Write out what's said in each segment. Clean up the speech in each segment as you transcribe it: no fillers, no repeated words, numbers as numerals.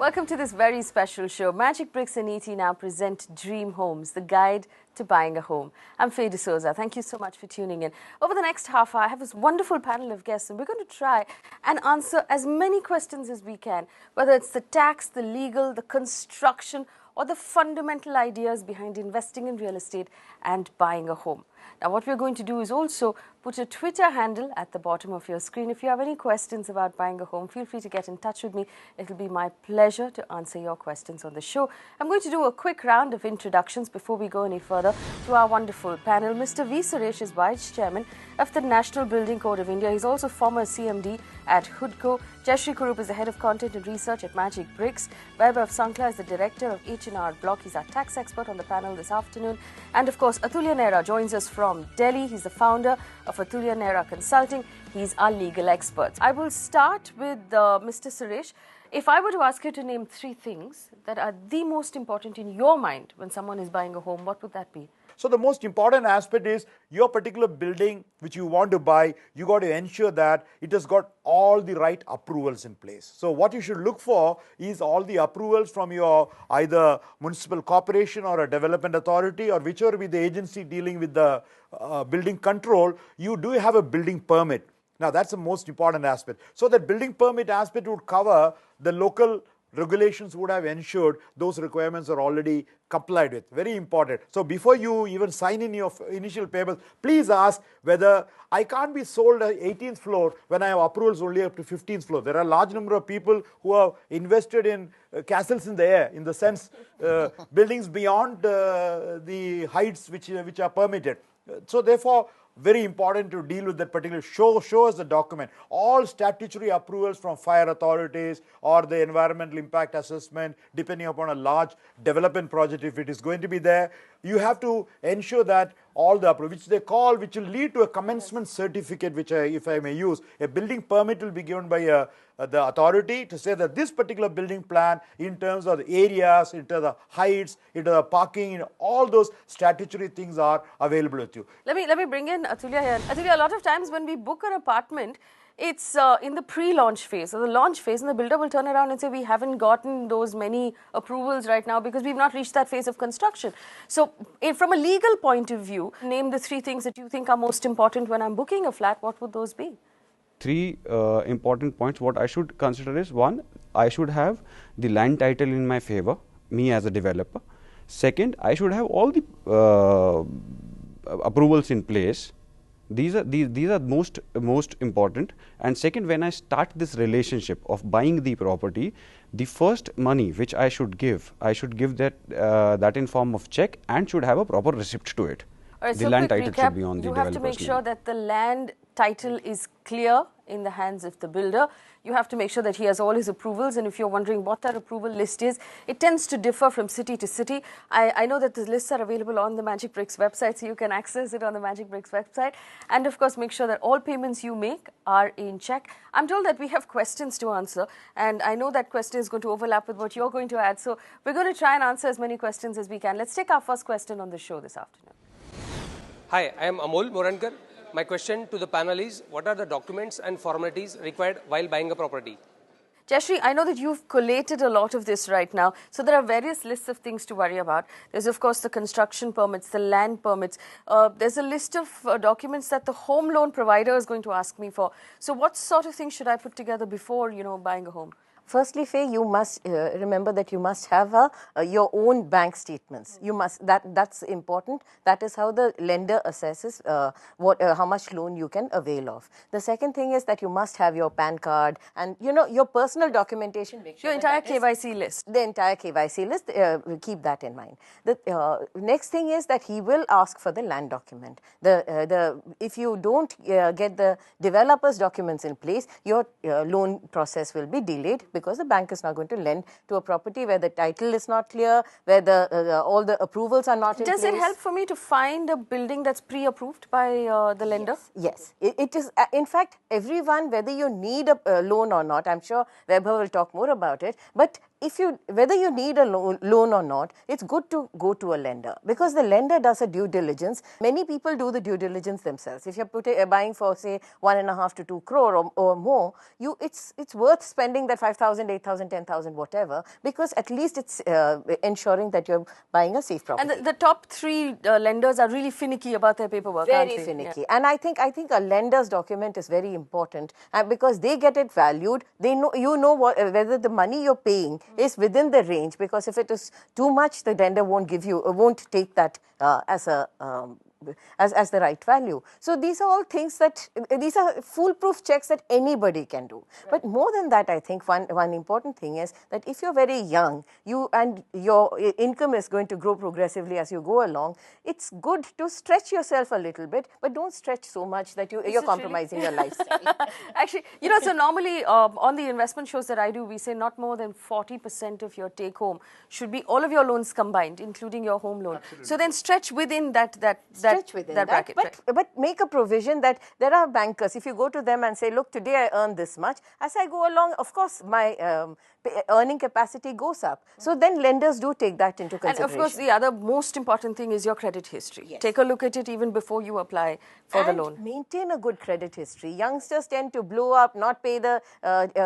Welcome to this very special show. Magic Bricks and ET now present Dream Homes, the guide to buying a home. I'm Faye D'Souza. Thank you so much for tuning in. Over the next half hour, I have this wonderful panel of guests, and we're going to try and answer as many questions as we can, whether it's the tax, the legal, the construction, or the fundamental ideas behind investing in real estate and buying a home. Now, what we're going to do is also put a Twitter handle at the bottom of your screen. If you have any questions about buying a home, feel free to get in touch with me. It'll be my pleasure to answer your questions on the show. I'm going to do a quick round of introductions before we go any further to our wonderful panel. Mr. V. Suresh is Vice Chairman of the National Building Code of India. He's also former CMD at HUDCO. Jayashree Kurup is the Head of Content and Research at Magic Bricks. Vaibhav Sankla is the Director of H&R Block. He's our tax expert on the panel this afternoon. And of course, Atulya Nehra joins us from Delhi. He's the founder of Atulya Nehra Consulting. He's our legal expert. I will start with Mr. Suresh. If I were to ask you to name three things that are the most important in your mind when someone is buying a home, what would that be? So the most important aspect is your particular building which you want to buy, you got to ensure that it has got all the right approvals in place. So what you should look for is all the approvals from your either municipal corporation or a development authority or whichever be the agency dealing with the building control. You do have a building permit. Now that's the most important aspect. So that building permit aspect would cover the local regulations would have ensured those requirements are already complied with. Very important. So before you even sign in your initial papers, please ask whether I can't be sold at 18th floor when I have approvals only up to 15th floor. There are a large number of people who have invested in castles in the air, in the sense buildings beyond the heights which are permitted. So therefore, very important to deal with that particular. Show us the document. All statutory approvals from fire authorities or the environmental impact assessment, depending upon a large development project, if it is going to be there, you have to ensure that all the approvals, which they call, which will lead to a commencement certificate, which if I may use, a building permit will be given by the authority to say that this particular building plan, in terms of the areas, into the heights, into the parking, all those statutory things are available with you. Let me bring in Atulya here. Atulya, a lot of times when we book an apartment, it's in the pre-launch phase or the launch phase, and the builder will turn around and say, we haven't gotten those many approvals right now because we've not reached that phase of construction. So from a legal point of view, name the three things that you think are most important when I'm booking a flat. What would those be? Three important points. What I should consider is, one, I should have the land title in my favor, me as a developer. Second, I should have all the approvals in place. These are most important. And second, when I start this relationship of buying the property, the first money which I should give that in form of check and should have a proper receipt to it. Right, the so land title should be on the developer's name. You have to make sure that the land title is clear in the hands of the builder. You have to make sure that he has all his approvals, and if you're wondering what that approval list is, it tends to differ from city to city. I know that the lists are available on the Magic Bricks website, so you can access it on the Magic Bricks website. And of course, make sure that all payments you make are in check. I'm told that we have questions to answer, and I know that question is going to overlap with what you're going to add, so we're going to try and answer as many questions as we can. Let's take our first question on the show this afternoon. Hi, I am Amol Morankar. My question to the panel is, what are the documents and formalities required while buying a property? Jayashree, I know that you've collated a lot of this right now. So there are various lists of things to worry about. There's, of course, the construction permits, the land permits. There's a list of documents that the home loan provider is going to ask me for. So what sort of things should I put together before, buying a home? Firstly, Faye, you must remember that you must have your own bank statements. You must that's important. That is how the lender assesses how much loan you can avail of. The second thing is that you must have your PAN card and your personal documentation. Make sure your entire KYC list. The entire KYC list. Keep that in mind. The next thing is that he will ask for the land document. If you don't get the developer's documents in place, your loan process will be delayed, because the bank is not going to lend to a property where the title is not clear, where all the approvals are not in place. Does it help for me to find a building that's pre-approved by the lender? Yes. It is. In fact, everyone, whether you need a loan or not, I'm sure Vaibhav will talk more about it, but if you, whether you need a loan or not, it's good to go to a lender, because the lender does a due diligence. Many people do the due diligence themselves. If you're buying for, say, 1.5 to 2 crore or more, it's worth spending that 5,000, 8,000, 10,000, whatever, because at least it's ensuring that you're buying a safe property. And the top three lenders are really finicky about their paperwork, aren't Very they? finicky. Yeah. And I think a lender's document is very important, because they get it valued. They know, you know whether the money you're paying is within the range, because if it is too much, the lender won't take that as the right value. So these are all things these are foolproof checks that anybody can do. Right. But more than that, I think one important thing is that if you're very young, and your income is going to grow progressively as you go along, it's good to stretch yourself a little bit, but don't stretch so much that you're compromising your lifestyle. Actually, so normally on the investment shows that I do, we say not more than 40% of your take home should be all of your loans combined, including your home loan. Absolutely. So then stretch within that bracket. But make a provision that there are bankers. If you go to them and say, look, today I earn this much, as I go along, of course, my earning capacity goes up. So then lenders do take that into consideration. And of course, the other most important thing is your credit history. Yes. Take a look at it even before you apply for the loan. Maintain a good credit history. Youngsters tend to blow up, not pay the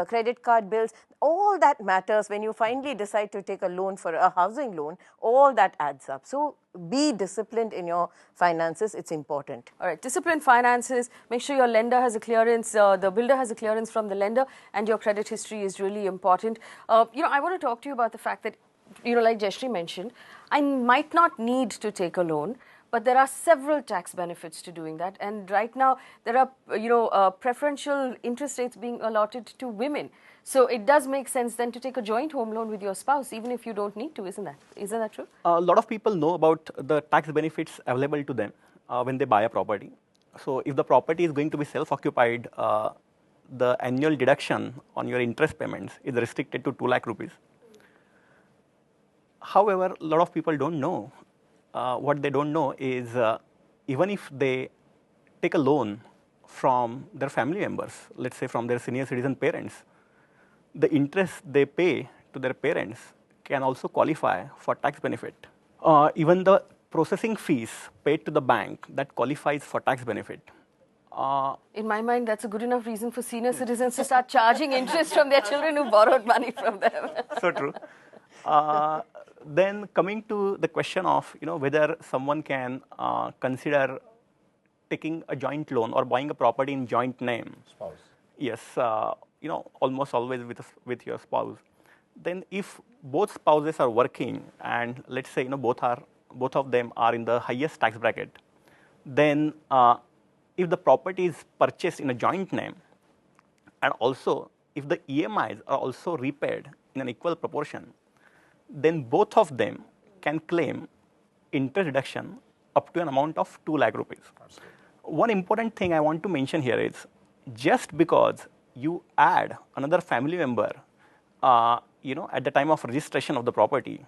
credit card bills. All that matters when you finally decide to take a loan for a housing loan. All that adds up. So be disciplined in your finances. It's important. All right, disciplined finances. Make sure your lender has a clearance, the builder has a clearance from the lender, and your credit history is really important. I want to talk to you about the fact that, like Jayashree mentioned, I might not need to take a loan, but there are several tax benefits to doing that. And right now, there are, preferential interest rates being allotted to women. So it does make sense then to take a joint home loan with your spouse, even if you don't need to, isn't that true? A lot of people know about the tax benefits available to them when they buy a property. So if the property is going to be self-occupied, the annual deduction on your interest payments is restricted to 2 lakh rupees. However, a lot of people don't know. What they don't know is even if they take a loan from their family members, let's say from their senior citizen parents, the interest they pay to their parents can also qualify for tax benefit. Even the processing fees paid to the bank, that qualifies for tax benefit. In my mind, that's a good enough reason for senior citizens to start charging interest from their children who borrowed money from them. So true. Then coming to the question of whether someone can consider taking a joint loan or buying a property in joint name. Spouse. Yes, almost always with your spouse. Then if both spouses are working and let's say both of them are in the highest tax bracket, then if the property is purchased in a joint name, and also if the EMIs are also repaid in an equal proportion, then both of them can claim interest deduction up to an amount of 2 lakh rupees. Absolutely. One important thing I want to mention here is, just because you add another family member, at the time of registration of the property,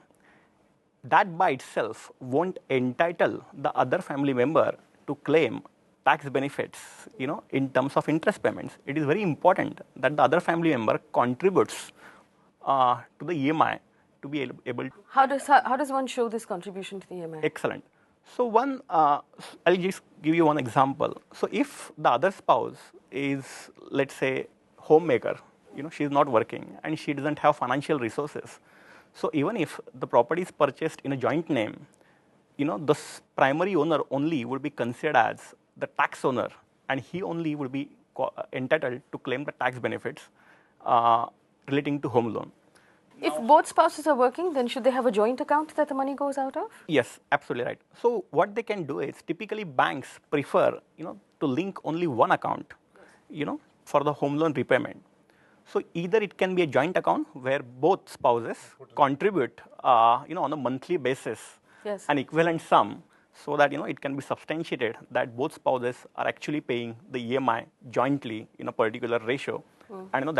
that by itself won't entitle the other family member to claim tax benefits, in terms of interest payments. It is very important that the other family member contributes to the EMI to be able to. How does one show this contribution to the EMI? Excellent. So I'll just give you one example. So if the other spouse is, let's say, homemaker, she's not working and she doesn't have financial resources. So even if the property is purchased in a joint name, the primary owner only would be considered as the tax owner, and he only would be entitled to claim the tax benefits relating to home loan. If both spouses are working, then should they have a joint account that the money goes out of? Yes, absolutely right. So what they can do is, typically banks prefer, to link only one account, for the home loan repayment. So either it can be a joint account where both spouses contribute, on a monthly basis, yes, an equivalent sum, so that it can be substantiated that both spouses are actually paying the EMI jointly in a particular ratio, and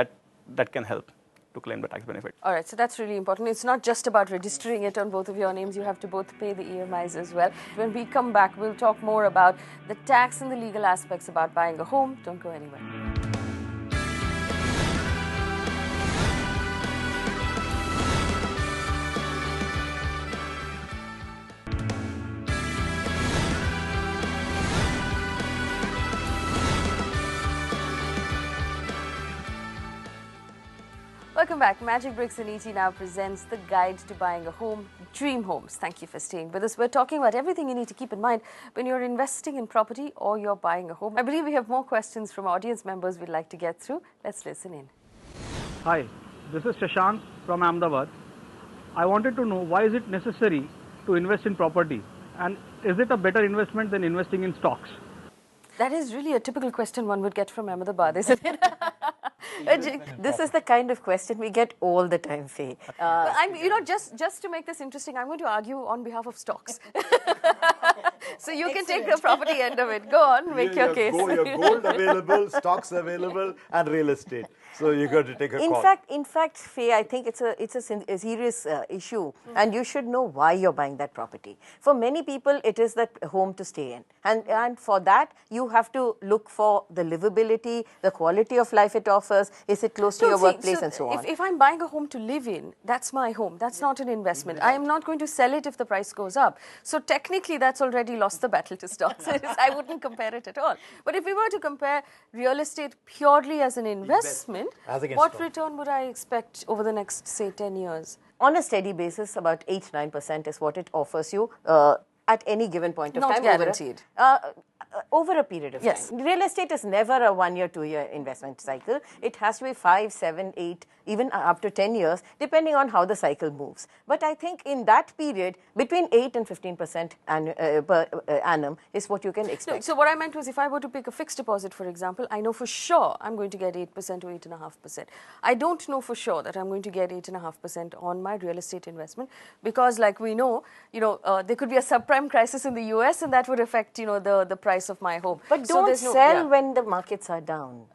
that can help to claim the tax benefit. All right, so that's really important. It's not just about registering it on both of your names. You have to both pay the EMIs as well. When we come back, we'll talk more about the tax and the legal aspects about buying a home. Don't go anywhere. Welcome back. Magic Bricks and ET now presents the guide to buying a home, Dream Homes. Thank you for staying with us. We're talking about everything you need to keep in mind when you're investing in property or you're buying a home. I believe we have more questions from audience members we'd like to get through. Let's listen in. Hi, this is Shashank from Ahmedabad. I wanted to know, why is it necessary to invest in property, and is it a better investment than investing in stocks? That is really a typical question one would get from Ahmedabad, isn't it? This is the kind of question we get all the time, Faye. Just to make this interesting, I'm going to argue on behalf of stocks. So you can take the property end of it. Go on, make your case. Your gold available, stocks available, and real estate. So you got to take a call. In fact, Faye, I think it's a serious issue, and you should know why you're buying that property. For many people, it is that home to stay in, and for that you have to look for the livability, the quality of life it offers. Is it close to your workplace, and so on? If I'm buying a home to live in, that's my home. That's not an investment. I am not going to sell it if the price goes up. So technically, that's already lost the battle to stocks. I wouldn't compare it at all. But if we were to compare real estate purely as an investment, what return would I expect over the next, say, 10 years? On a steady basis, about 8-9% is what it offers you at any given point of time. Not guaranteed. Over a period of time. Real estate is never a 1-year, 2-year investment cycle. It has to be 5, 7, 8, even up to 10 years, depending on how the cycle moves. But I think in that period, between 8 and 15% per annum is what you can expect. No, so what I meant was, if I were to pick a fixed deposit, for example, I know for sure I'm going to get 8% or 8.5%. I don't know for sure that I'm going to get 8.5% on my real estate investment, because, like we know, there could be a subprime crisis in the US, and that would affect, the price of my home. But don't sell when the markets are down.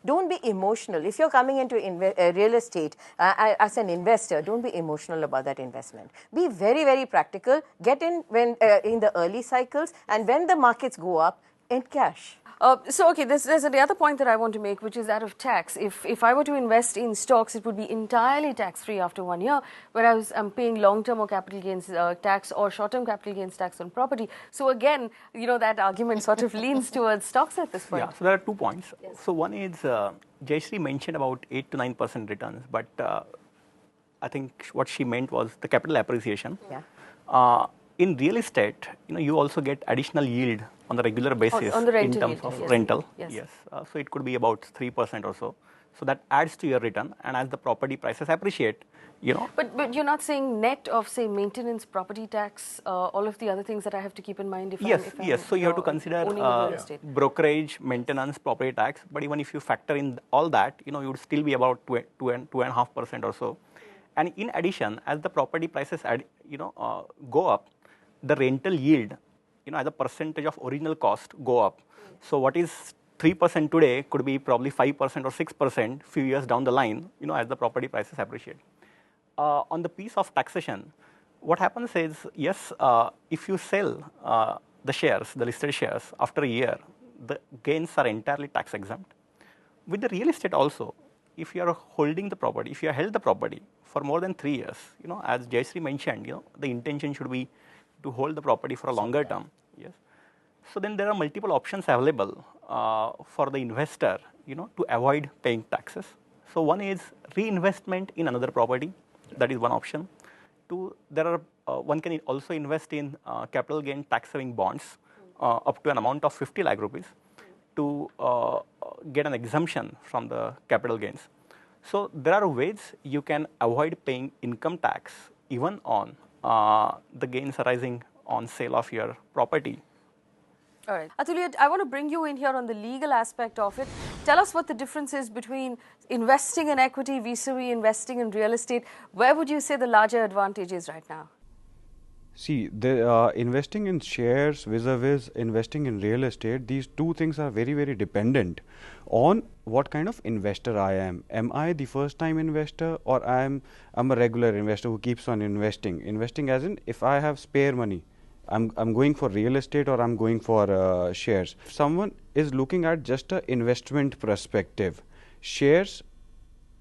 Don't be emotional. If you're coming into real estate as an investor, don't be emotional about that investment. Be very, very practical. Get in when in the early cycles, and when the markets go up, in cash. There's the other point that I want to make, which is that of tax. If I were to invest in stocks, it would be entirely tax-free after 1 year, whereas I'm paying long-term or capital gains tax or short-term capital gains tax on property. So again, that argument sort of leans towards stocks at this point. Yeah, so there are 2 points. Yes. So one is, Jayashree mentioned about 8 to 9% returns, but I think what she meant was the capital appreciation. Yeah. In real estate, you also get additional yield on the regular basis on the rental in terms yield, of yes. rental. Yes. So it could be about 3% or so. So that adds to your return, and as the property prices appreciate, But you're not saying net of, say, maintenance, property tax, all of the other things that I have to keep in mind if I'm So you have to consider real estate. brokerage, maintenance, property tax. But even if you factor in all that, you would still be about 2.5% or so. And in addition, as the property prices go up, the rental yield, as a percentage of original cost go up. So what is 3% today could be probably 5% or 6% few years down the line, as the property prices appreciate. On the piece of taxation, what happens is, yes, if you sell the shares, the listed shares, after a year, the gains are entirely tax exempt. With the real estate also, if you are holding the property, if you have held the property for more than 3 years, as Jayashree mentioned, the intention should be to hold the property for a longer term. Yes. So then there are multiple options available for the investor, to avoid paying taxes. So one is reinvestment in another property. That is one option. 2, one can also invest in capital gain tax-saving bonds up to an amount of 50 lakh rupees to get an exemption from the capital gains. So there are ways you can avoid paying income tax even on the gains arising on sale of your property. All right. Atulya, I want to bring you in here on the legal aspect of it. Tell us what the difference is between investing in equity vis-a-vis investing in real estate. Where would you say the larger advantage is right now? See, investing in shares vis-a-vis investing in real estate, these two things are very, very dependent on what kind of investor I am. Am I the first time investor, or I'm a regular investor who keeps on investing? Investing as in, if I have spare money, I'm going for real estate or I'm going for shares. If someone is looking at just an investment perspective, shares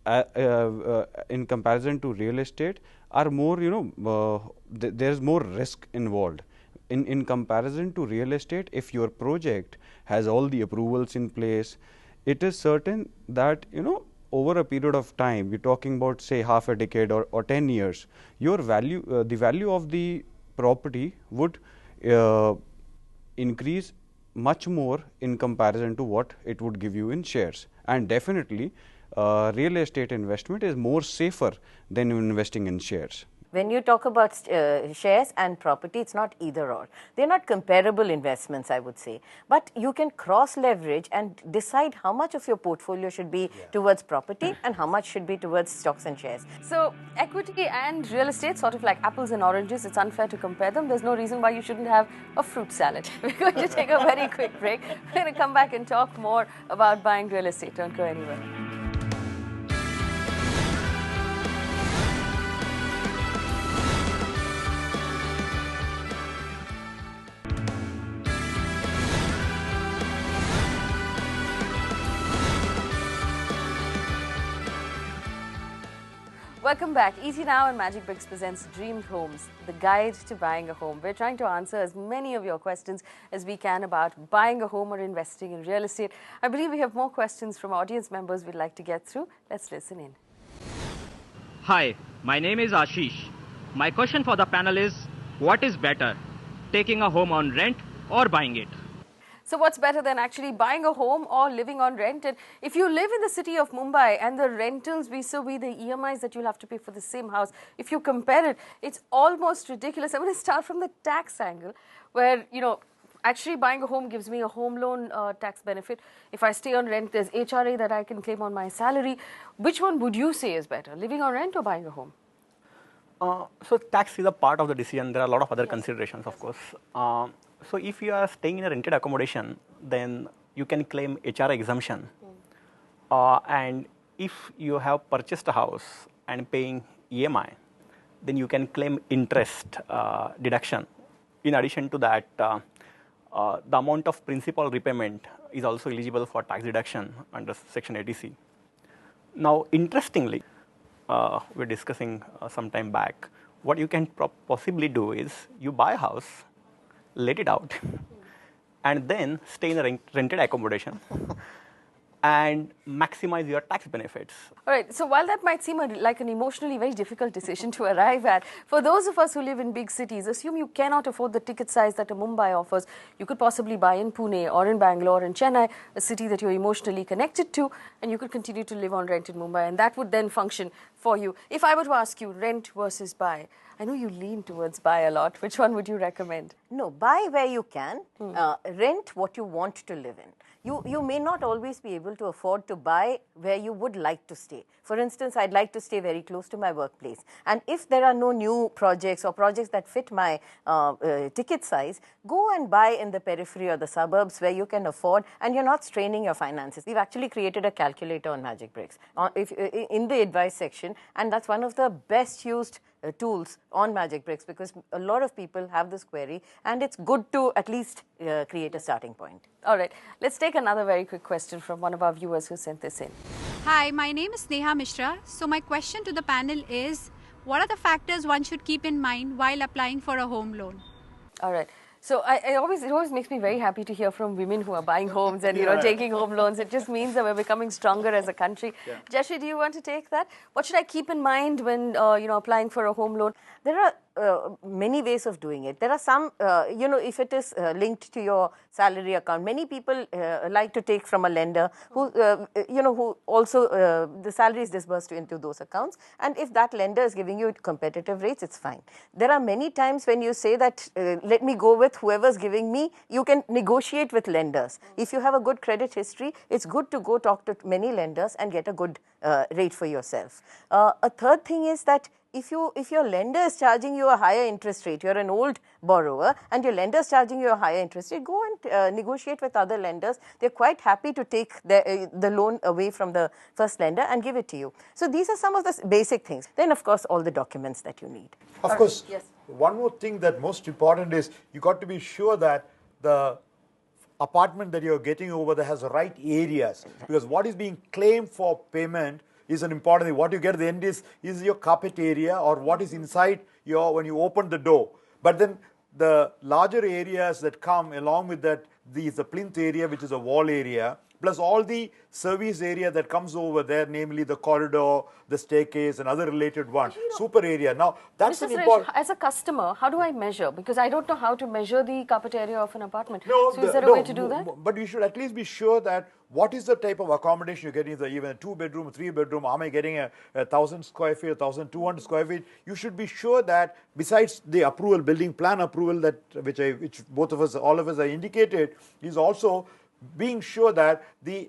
in comparison to real estate are more, there's more risk involved. In comparison to real estate, if your project has all the approvals in place, it is certain that, over a period of time, we're talking about say half a decade or 10 years, your value, the value of the property would increase much more in comparison to what it would give you in shares. And definitely real estate investment is more safer than investing in shares. When you talk about shares and property, it's not either or. They're not comparable investments, I would say. But you can cross-leverage and decide how much of your portfolio should be towards property and how much should be towards stocks and shares. So equity and real estate, sort of like apples and oranges, it's unfair to compare them. There's no reason why you shouldn't have a fruit salad. We're going to take a very quick break. We're going to come back and talk more about buying real estate. Don't go anywhere. Welcome back. Easy Now and Magic Bricks presents Dream Homes, the guide to buying a home. We're trying to answer as many of your questions as we can about buying a home or investing in real estate. I believe we have more questions from audience members we'd like to get through. Let's listen in. Hi, my name is Ashish. My question for the panel is, what is better, taking a home on rent or buying it? So what's better than actually buying a home or living on rent? And if you live in the city of Mumbai and the rentals vis-a-vis the EMIs that you'll have to pay for the same house, if you compare it, it's almost ridiculous. I'm going to start from the tax angle where, you know, actually buying a home gives me a home loan tax benefit. If I stay on rent, there's HRA that I can claim on my salary. Which one would you say is better, living on rent or buying a home? So tax is a part of the decision. There are a lot of other considerations, of course. So if you are staying in a rented accommodation, then you can claim HRA exemption. And if you have purchased a house and paying EMI, then you can claim interest deduction. In addition to that, the amount of principal repayment is also eligible for tax deduction under Section 80C. Now, interestingly, we're discussing some time back, what you can possibly do is you buy a house, let it out, and then stay in a rented accommodation and maximize your tax benefits. All right, so while that might seem like an emotionally very difficult decision to arrive at, for those of us who live in big cities, assume you cannot afford the ticket size that a Mumbai offers, you could possibly buy in Pune or in Bangalore, in Chennai, a city that you're emotionally connected to, and you could continue to live on rent in Mumbai, and that would then function for you. If I were to ask you rent versus buy, I know you lean towards buy a lot. Which one would you recommend? No, buy where you can, rent what you want to live in. You may not always be able to afford to buy where you would like to stay. For instance, I'd like to stay very close to my workplace. And if there are no new projects or projects that fit my ticket size, go and buy in the periphery or the suburbs where you can afford and you're not straining your finances. We've actually created a calculator on Magic Bricks in the advice section, and that's one of the best used tools on Magic Bricks because a lot of people have this query and it's good to at least create a starting point. All right, let's take another very quick question from one of our viewers who sent this in. Hi, my name is Neha Mishra. So my question to the panel is, what are the factors one should keep in mind while applying for a home loan? All right. So it always makes me very happy to hear from women who are buying homes and, you know, taking home loans. It just means that we're becoming stronger as a country. Jashri, do you want to take that? What should I keep in mind when, you know, applying for a home loan? There are many ways of doing it. There are some, you know, if it is linked to your salary account, many people like to take from a lender who, you know, who also the salary is disbursed into those accounts. And if that lender is giving you competitive rates, it's fine. There are many times when you say that, let me go with whoever's giving me, you can negotiate with lenders. If you have a good credit history, it's good to go talk to many lenders and get a good rate for yourself. A third thing is that if your lender is charging you a higher interest rate, you're an old borrower and your lender is charging you a higher interest rate, go and negotiate with other lenders. They're quite happy to take the loan away from the first lender and give it to you. So these are some of the basic things. Then, of course, all the documents that you need. Of course, yes. One more thing that most important is you got to be sure that the apartment that you're getting over there has the right areas, because what is being claimed for payment is an important thing. What you get at the end is your carpet area or what is inside when you open the door. But then the larger areas that come along with that, the plinth area, which is a wall area, plus all the service area that comes over there, namely the corridor, the staircase, and other related ones. Super area. Now, that's Mr. an Suresh, important... as a customer, how do I measure? Because I don't know how to measure the carpet area of an apartment. No, so is there a way to do that? But you should at least be sure that what is the type of accommodation you're getting, even a 2-bedroom, 3-bedroom, am I getting a 1,000 square feet, 1,200 square feet? You should be sure that besides the approval, building plan approval, that which both of us, all of us are indicated, is also being sure that the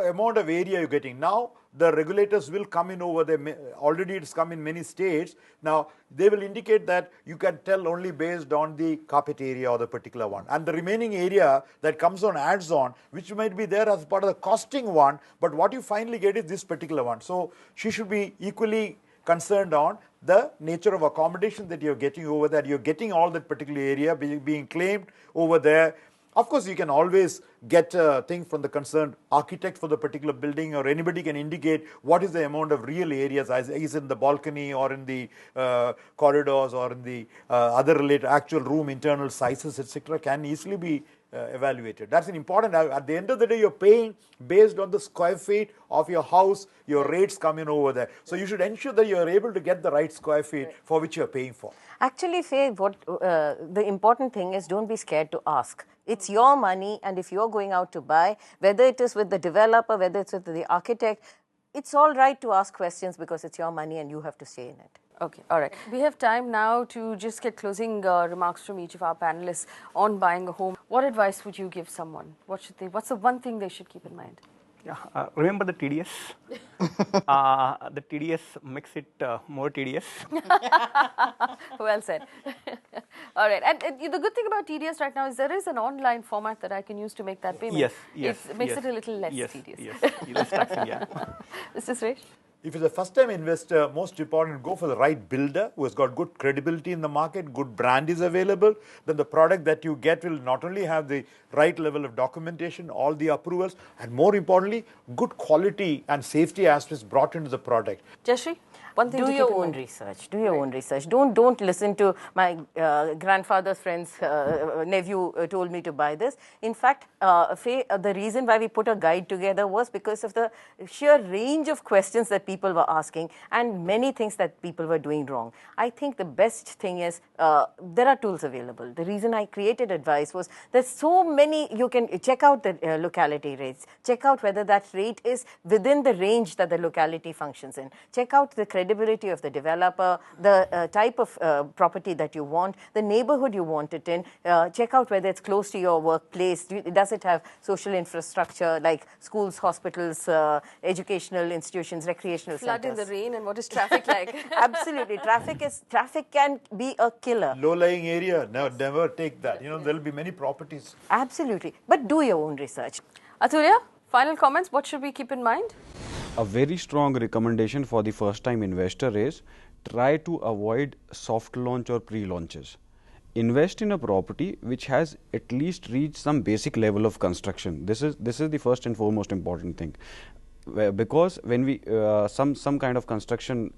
amount of area you're getting. Now, the regulators will come in over there. Already it's come in many states. Now, they will indicate that you can tell only based on the carpet area or the particular one. And the remaining area that comes on adds on, which might be there as part of the costing one, but what you finally get is this particular one. So, she should be equally concerned on the nature of accommodation that you're getting over there. You're getting all that particular area being claimed over there. Of course, you can always get a thing from the concerned architect for the particular building, or anybody can indicate what is the amount of real areas, is in the balcony or in the corridors or in the other related actual room internal sizes, etc. can easily be evaluated. That's an important. At the end of the day, you're paying based on the square feet of your house. Your rates come in over there, so you should ensure that you are able to get the right square feet for which you're paying for. Actually, Faye, the important thing is, don't be scared to ask. It's your money, and if you're going out to buy, whether it is with the developer, whether it's with the architect, it's all right to ask questions because it's your money and you have to say in it. Okay, all right. We have time now to just get closing remarks from each of our panelists on buying a home. What advice would you give someone? What's the one thing they should keep in mind? Yeah, remember the TDS? The TDS makes it more tedious. Well said. All right. And the good thing about TDS right now is there is an online format that I can use to make that payment. Yes. It makes it a little less tedious. Yes, less taxing, yeah. Mr. Suresh? If it's a first-time investor, most important, go for the right builder who has got good credibility in the market, good brand is available. Then the product that you get will not only have the right level of documentation, all the approvals, and more importantly, good quality and safety aspects brought into the product. Jayashree? One thing do your own research. Do your own research. Don't listen to my grandfather's friend's nephew told me to buy this. In fact, Faye, the reason why we put a guide together was because of the sheer range of questions that people were asking and many things that people were doing wrong. I think the best thing is there are tools available. The reason I created advice was there's so many. You can check out the locality rates. Check out whether that rate is within the range that the locality functions in. Check out the credibility of the developer, the type of property that you want, the neighborhood you want it in. Check out whether it's close to your workplace. Does it have social infrastructure like schools, hospitals, educational institutions, recreational Flood centers? in the rain, and what is traffic like? Absolutely. Traffic can be a killer. Low-lying area, never take that. You know, there will be many properties. Absolutely. But do your own research. Atulya, final comments. What should we keep in mind? A very strong recommendation for the first-time investor is try to avoid soft launch or pre-launches. Invest in a property which has at least reached some basic level of construction. This is the first and foremost important thing, because when we some kind of construction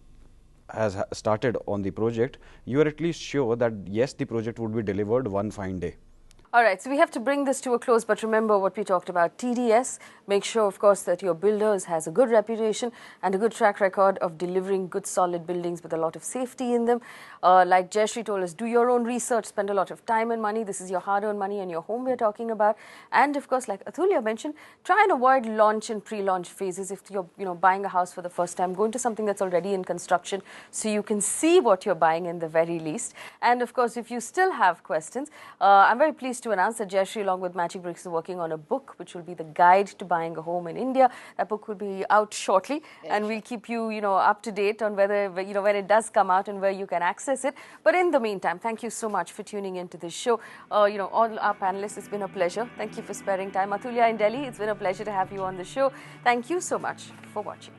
has started on the project, you are at least sure that yes, the project would be delivered one fine day. All right, so we have to bring this to a close, but remember what we talked about, TDS. Make sure, of course, that your builders has a good reputation and a good track record of delivering good, solid buildings with a lot of safety in them. Like Jayashree told us, do your own research, spend a lot of time and money. This is your hard-earned money and your home we're talking about. And, of course, like Atulya mentioned, try and avoid launch and pre-launch phases. If you're buying a house for the first time, go into something that's already in construction so you can see what you're buying in the very least. And, of course, if you still have questions, I'm very pleased to announce that Jayashree, along with Magic Bricks, is working on a book which will be the guide to buying a home in India. That book will be out shortly, and we'll keep you, up to date on whether, when it does come out and where you can access it. But in the meantime, thank you so much for tuning into this show. All our panelists, it's been a pleasure. Thank you for sparing time. Atulya in Delhi, it's been a pleasure to have you on the show. Thank you so much for watching.